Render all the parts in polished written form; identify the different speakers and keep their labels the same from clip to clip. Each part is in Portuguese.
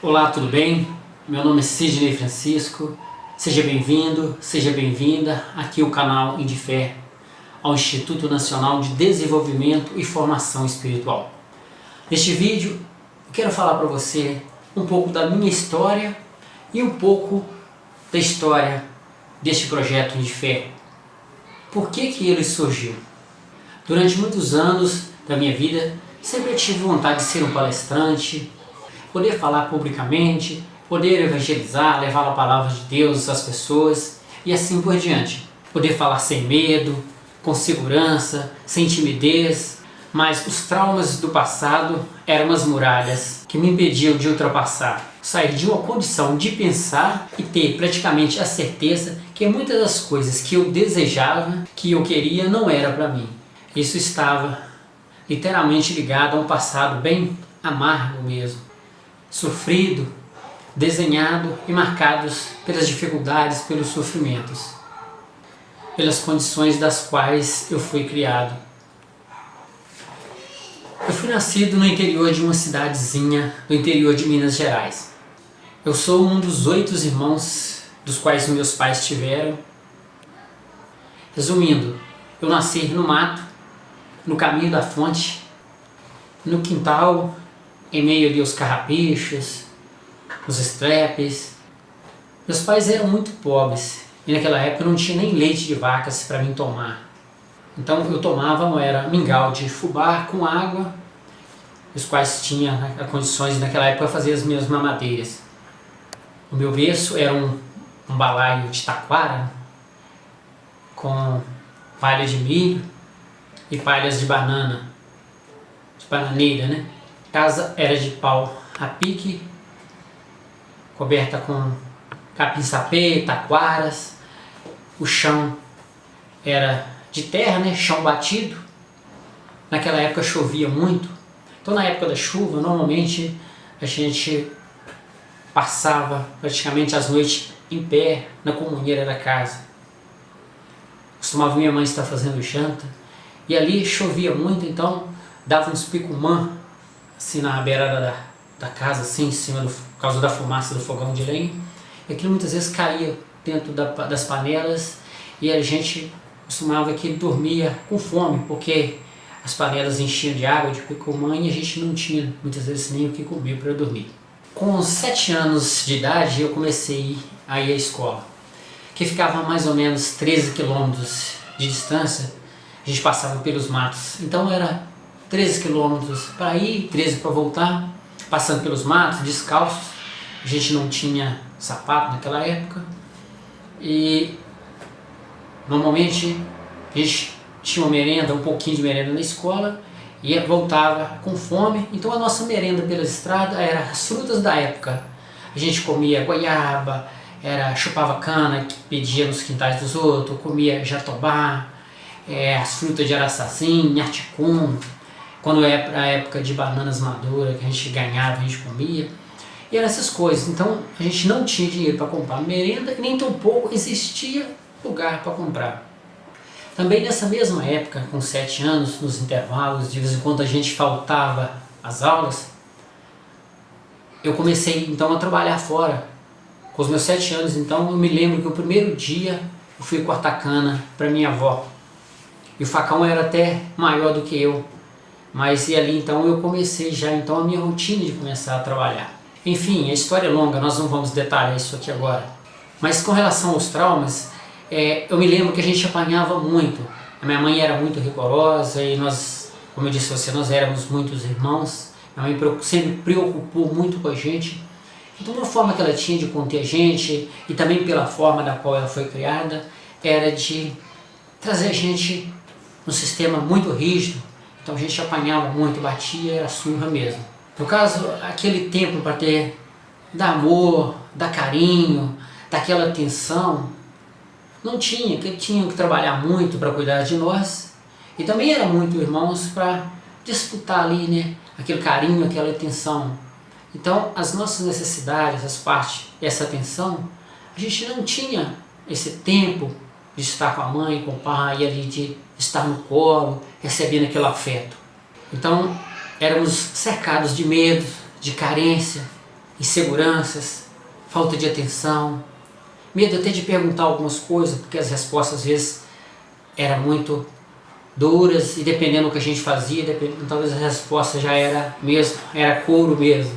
Speaker 1: Olá, tudo bem? Meu nome é Sidney Francisco. Seja bem-vindo, seja bem-vinda aqui ao canal Indifé, ao Instituto Nacional de Desenvolvimento e Formação Espiritual. Neste vídeo, eu quero falar para você um pouco da minha história e um pouco da história deste projeto Indifé. Por que ele surgiu? Durante muitos anos da minha vida, sempre tive vontade de ser um palestrante, poder falar publicamente, poder evangelizar, levar a palavra de Deus às pessoas e assim por diante. Poder falar sem medo, com segurança, sem timidez, mas os traumas do passado eram as muralhas que me impediam de ultrapassar. Sair de uma condição de pensar e ter praticamente a certeza que muitas das coisas que eu desejava, que eu queria, não era para mim. Isso estava literalmente ligado a um passado bem amargo mesmo. Sofrido, desenhado e marcados pelas dificuldades, pelos sofrimentos, pelas condições das quais eu fui criado. Eu fui nascido no interior de uma cidadezinha do interior de Minas Gerais. Eu sou um dos 8 irmãos dos quais meus pais tiveram. Resumindo, eu nasci no mato, no caminho da fonte, no quintal, em meio ali aos carrapichos, os estrepes. Meus pais eram muito pobres e naquela época não tinha nem leite de vacas para mim tomar. Então eu tomava, era mingau de fubá com água, os quais tinha condições naquela época de fazer as minhas mamadeiras. O meu berço era um balaio de taquara com palha de milho e palhas de banana, de bananeira, né? A casa era de pau a pique, coberta com capim-sapê, taquaras. O chão era de terra, né? Chão batido. Naquela época chovia muito. Então na época da chuva, normalmente a gente passava praticamente as noites em pé na comunheira da casa. Costumava minha mãe estar fazendo janta e ali chovia muito, então dava uns picumã assim na beirada da casa, assim, em cima por causa da fumaça do fogão de lenha, e aquilo muitas vezes caía dentro das panelas e a gente costumava que dormia com fome, porque as panelas enchiam de água, de picumã, e a gente não tinha muitas vezes nem o que comer para dormir. Com 7 anos de idade eu comecei a ir à escola, que ficava a mais ou menos 13 quilômetros de distância. A gente passava pelos matos, então era 13 quilômetros para ir, 13 para voltar, passando pelos matos, descalços. A gente não tinha sapato naquela época e normalmente a gente tinha uma merenda, um pouquinho de merenda na escola e voltava com fome. Então a nossa merenda pela estrada era as frutas da época. A gente comia goiaba, chupava cana que pedia nos quintais dos outros, comia jatobá, as frutas de araçazinho, articum. Quando era a época de bananas maduras que a gente ganhava, a gente comia. E eram essas coisas. Então a gente não tinha dinheiro para comprar merenda e nem tampouco existia lugar para comprar. Também nessa mesma época, com 7 anos, nos intervalos, de vez em quando a gente faltava às aulas, eu comecei então a trabalhar fora. Com os meus 7 anos, então, eu me lembro que o primeiro dia eu fui cortar cana para minha avó. E o facão era até maior do que eu. Mas e ali então eu comecei já então a minha rotina de começar a trabalhar. Enfim, a história é longa, nós não vamos detalhar isso aqui agora. Mas com relação aos traumas, eu me lembro que a gente apanhava muito. A minha mãe era muito rigorosa e nós, como eu disse a você, nós éramos muitos irmãos. Minha mãe sempre preocupou muito com a gente. Então uma forma que ela tinha de conter a gente, e também pela forma da qual ela foi criada, era de trazer a gente num sistema muito rígido. Então a gente apanhava muito, batia, era surra mesmo. No caso, aquele tempo para dar amor, dar carinho, daquela atenção, não tinha, que tinham que trabalhar muito para cuidar de nós. E também era muito irmãos para disputar ali, né, aquele carinho, aquela atenção. Então as nossas necessidades, essa atenção, a gente não tinha esse tempo de estar com a mãe, com o pai, ali de estar no colo, recebendo aquele afeto. Então éramos cercados de medo, de carência, inseguranças, falta de atenção, medo até de perguntar algumas coisas, porque as respostas às vezes eram muito duras e dependendo do que a gente fazia, talvez a resposta já era couro mesmo.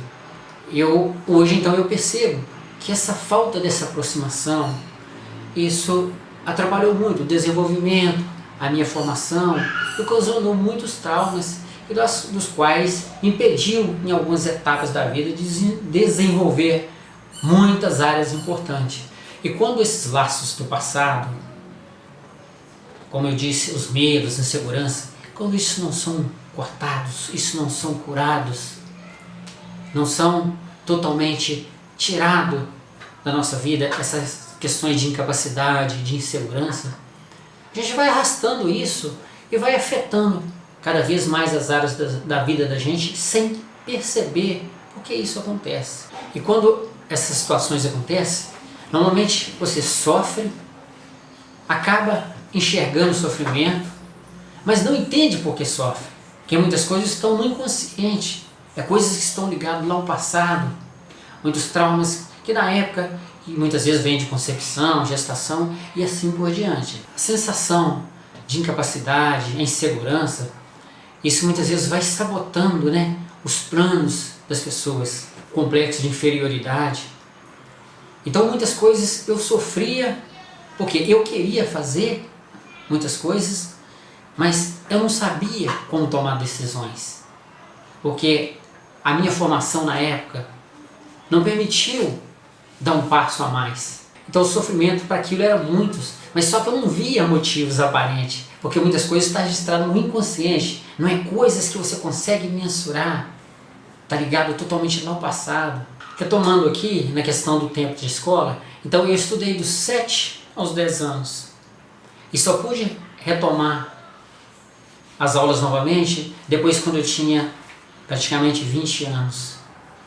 Speaker 1: Hoje então eu percebo que essa falta dessa aproximação, isso atrapalhou muito o desenvolvimento, a minha formação, e ocasionou muitos traumas, dos quais impediu em algumas etapas da vida de desenvolver muitas áreas importantes. E quando esses laços do passado, como eu disse, os medos, a insegurança, quando isso não são cortados, isso não são curados, não são totalmente tirados da nossa vida, essas questões de incapacidade, de insegurança, a gente vai arrastando isso e vai afetando cada vez mais as áreas da vida da gente sem perceber por que isso acontece. E quando essas situações acontecem, normalmente você sofre, acaba enxergando o sofrimento, mas não entende por que sofre, porque muitas coisas estão no inconsciente, coisas que estão ligadas lá ao passado, muitos traumas que na época, que muitas vezes vem de concepção, gestação e assim por diante. A sensação de incapacidade, a insegurança, isso muitas vezes vai sabotando, os planos das pessoas, complexo de inferioridade. Então muitas coisas eu sofria porque eu queria fazer muitas coisas, mas eu não sabia como tomar decisões, porque a minha formação na época não permitiu dar um passo a mais. Então o sofrimento para aquilo era muitos, mas só que eu não via motivos aparentes, porque muitas coisas estão registradas no inconsciente, não é coisas que você consegue mensurar, está ligado totalmente ao passado. Retomando aqui na questão do tempo de escola, então eu estudei dos 7 aos 10 anos e só pude retomar as aulas novamente depois quando eu tinha praticamente 20 anos,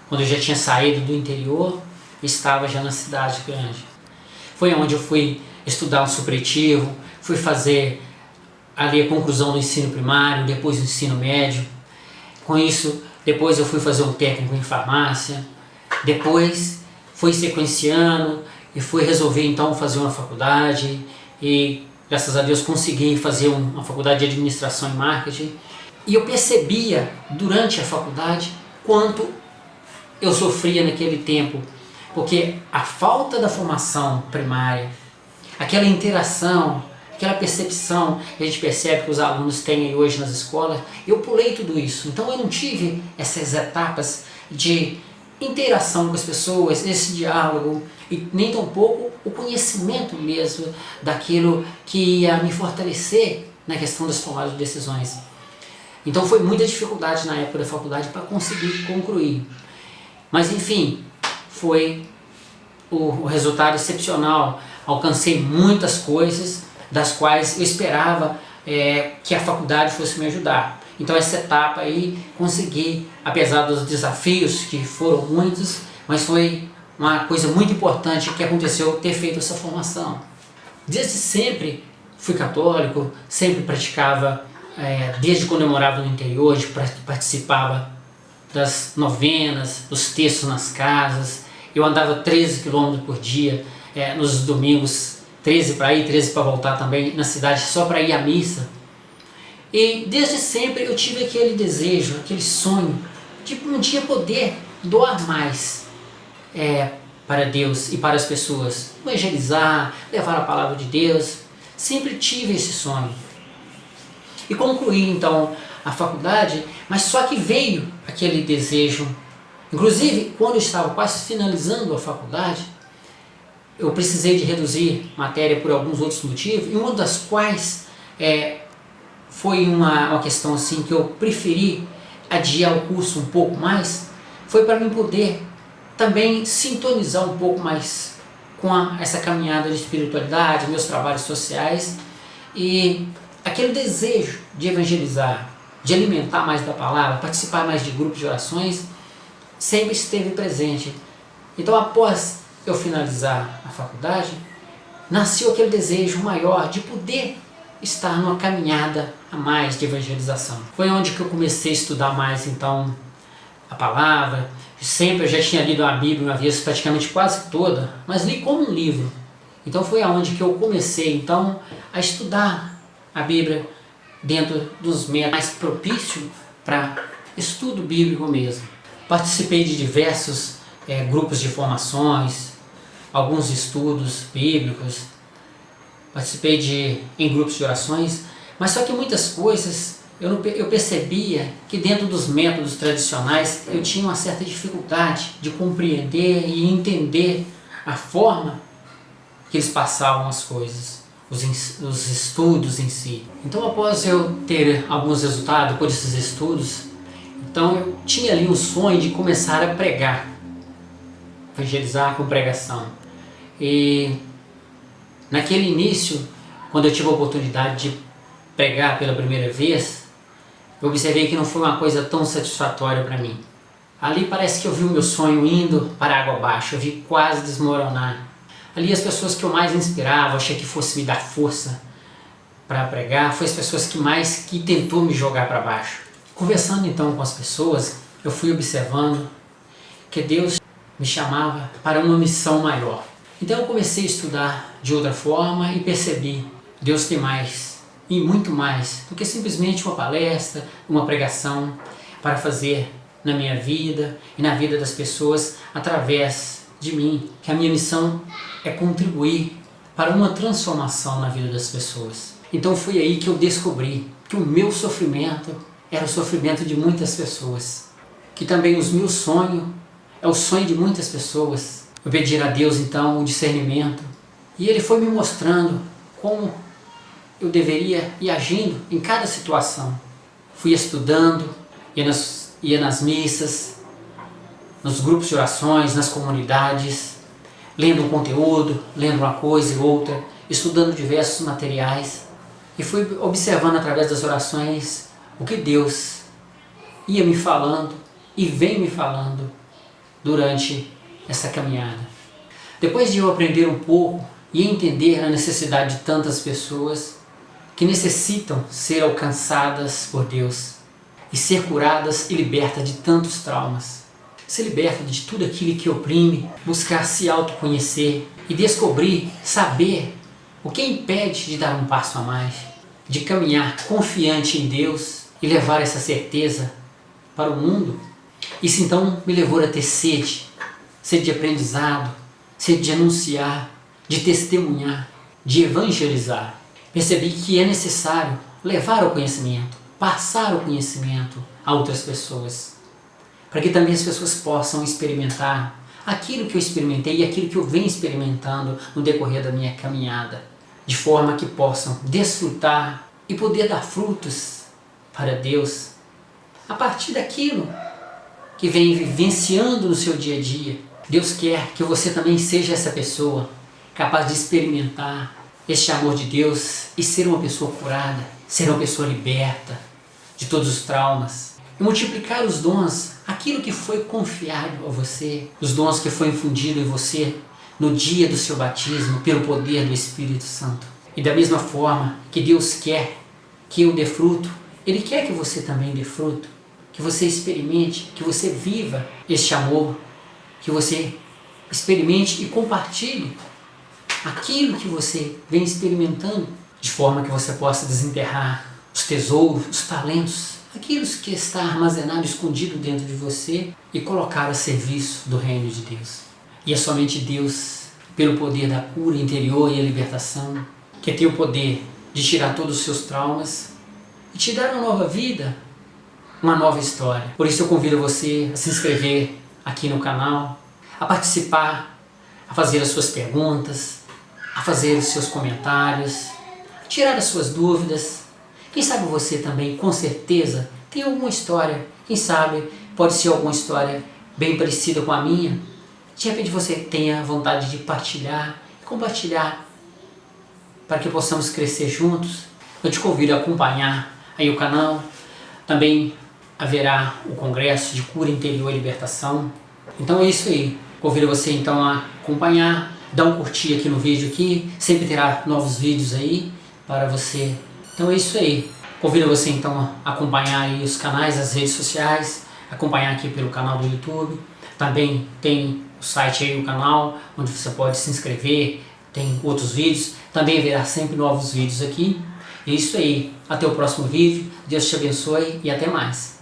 Speaker 1: quando eu já tinha saído do interior e estava já na cidade grande. Foi onde eu fui estudar um supletivo, fui fazer ali a conclusão do ensino primário, depois do ensino médio. Com isso, depois eu fui fazer um técnico em farmácia, depois fui sequenciando e fui resolver então fazer uma faculdade e graças a Deus consegui fazer uma faculdade de administração e marketing. E eu percebia durante a faculdade quanto eu sofria naquele tempo, porque a falta da formação primária, aquela interação, aquela percepção que a gente percebe que os alunos têm aí hoje nas escolas, eu pulei tudo isso. Então eu não tive essas etapas de interação com as pessoas, esse diálogo, e nem tampouco o conhecimento mesmo daquilo que ia me fortalecer na questão das tomadas de decisões. Então foi muita dificuldade na época da faculdade para conseguir concluir. Mas enfim, foi o resultado excepcional. Alcancei muitas coisas das quais eu esperava que a faculdade fosse me ajudar. Então essa etapa aí consegui, apesar dos desafios que foram muitos, mas foi uma coisa muito importante que aconteceu ter feito essa formação. Desde sempre fui católico, sempre praticava, desde quando eu morava no interior, participava das novenas, dos textos nas casas. Eu andava 13 km por dia, nos domingos, 13 para ir, 13 para voltar também, na cidade só para ir à missa. E desde sempre eu tive aquele desejo, aquele sonho de um dia poder doar mais para Deus e para as pessoas, evangelizar, levar a palavra de Deus. Sempre tive esse sonho. E concluí então a faculdade, mas só que veio aquele desejo. Inclusive, quando eu estava quase finalizando a faculdade, eu precisei de reduzir matéria por alguns outros motivos, e uma das quais foi uma questão assim que eu preferi adiar o curso um pouco mais, foi para mim poder também sintonizar um pouco mais com essa caminhada de espiritualidade, meus trabalhos sociais, e aquele desejo de evangelizar, de alimentar mais da palavra, participar mais de grupos de orações, sempre esteve presente. Então após eu finalizar a faculdade, nasceu aquele desejo maior de poder estar numa caminhada a mais de evangelização. Foi onde que eu comecei a estudar mais então a palavra. Sempre eu já tinha lido a Bíblia uma vez, praticamente quase toda, mas li como um livro. Então foi aonde que eu comecei então a estudar a Bíblia dentro dos métodos mais propícios para estudo bíblico mesmo. Participei de diversos grupos de formações, alguns estudos bíblicos, participei em grupos de orações, mas só que muitas coisas eu percebia que dentro dos métodos tradicionais eu tinha uma certa dificuldade de compreender e entender a forma que eles passavam as coisas, os estudos em si. Então, após eu ter alguns resultados por esses estudos, então eu tinha ali um sonho de começar a pregar, evangelizar com pregação. E naquele início, quando eu tive a oportunidade de pregar pela primeira vez, eu observei que não foi uma coisa tão satisfatória para mim. Ali parece que eu vi o meu sonho indo para a água abaixo, eu vi quase desmoronar. Ali as pessoas que eu mais inspirava, achei que fosse me dar força para pregar, foi as pessoas que tentou me jogar para baixo. Conversando então com as pessoas, eu fui observando que Deus me chamava para uma missão maior. Então eu comecei a estudar de outra forma e percebi, Deus tem mais, e muito mais, do que simplesmente uma palestra, uma pregação para fazer na minha vida e na vida das pessoas através de mim, que a minha missão é contribuir para uma transformação na vida das pessoas. Então foi aí que eu descobri que o meu sofrimento era o sofrimento de muitas pessoas, que também os meus sonhos é o sonho de muitas pessoas. Eu pedi a Deus então o discernimento e Ele foi me mostrando como eu deveria ir agindo em cada situação. Fui estudando, ia nas missas, nos grupos de orações, nas comunidades, lendo um conteúdo, lendo uma coisa e outra, estudando diversos materiais e fui observando através das orações o que Deus ia me falando e vem me falando durante essa caminhada. Depois de eu aprender um pouco e entender a necessidade de tantas pessoas que necessitam ser alcançadas por Deus e ser curadas e libertas de tantos traumas, ser liberta de tudo aquilo que oprime, buscar se autoconhecer e descobrir, saber o que impede de dar um passo a mais, de caminhar confiante em Deus e levar essa certeza para o mundo. Isso então me levou a ter sede de aprendizado, sede de anunciar, de testemunhar, de evangelizar. Percebi que é necessário levar o conhecimento, passar o conhecimento a outras pessoas, para que também as pessoas possam experimentar aquilo que eu experimentei e aquilo que eu venho experimentando no decorrer da minha caminhada, de forma que possam desfrutar e poder dar frutos para Deus a partir daquilo que vem vivenciando no seu dia a dia. Deus quer que você também seja essa pessoa capaz de experimentar este amor de Deus e ser uma pessoa curada, ser uma pessoa liberta de todos os traumas e multiplicar os dons, aquilo que foi confiado a você, os dons que foi infundido em você no dia do seu batismo pelo poder do Espírito Santo. E da mesma forma que Deus quer que eu dê fruto, Ele quer que você também dê fruto, que você experimente, que você viva este amor, que você experimente e compartilhe aquilo que você vem experimentando, de forma que você possa desenterrar os tesouros, os talentos, aquilo que está armazenado, escondido dentro de você e colocar a serviço do reino de Deus. E é somente Deus, pelo poder da cura interior e a libertação, que tem o poder de tirar todos os seus traumas e te dar uma nova vida, uma nova história. Por isso eu convido você a se inscrever aqui no canal, a participar, a fazer as suas perguntas, a fazer os seus comentários, a tirar as suas dúvidas. Quem sabe você também, com certeza, tem alguma história, quem sabe pode ser alguma história bem parecida com a minha. De repente você tenha vontade de partilhar e compartilhar para que possamos crescer juntos. Eu te convido a acompanhar aí o canal. Também haverá o Congresso de Cura Interior e Libertação. Então é isso aí. Convido você então a acompanhar, dar um curtir aqui no vídeo aqui. Sempre terá novos vídeos aí para você. Então é isso aí. Convido você então a acompanhar aí os canais, as redes sociais, acompanhar aqui pelo canal do YouTube. Também tem o site aí, o canal, onde você pode se inscrever, tem outros vídeos. Também verá sempre novos vídeos aqui. E é isso aí, até o próximo vídeo. Deus te abençoe e até mais.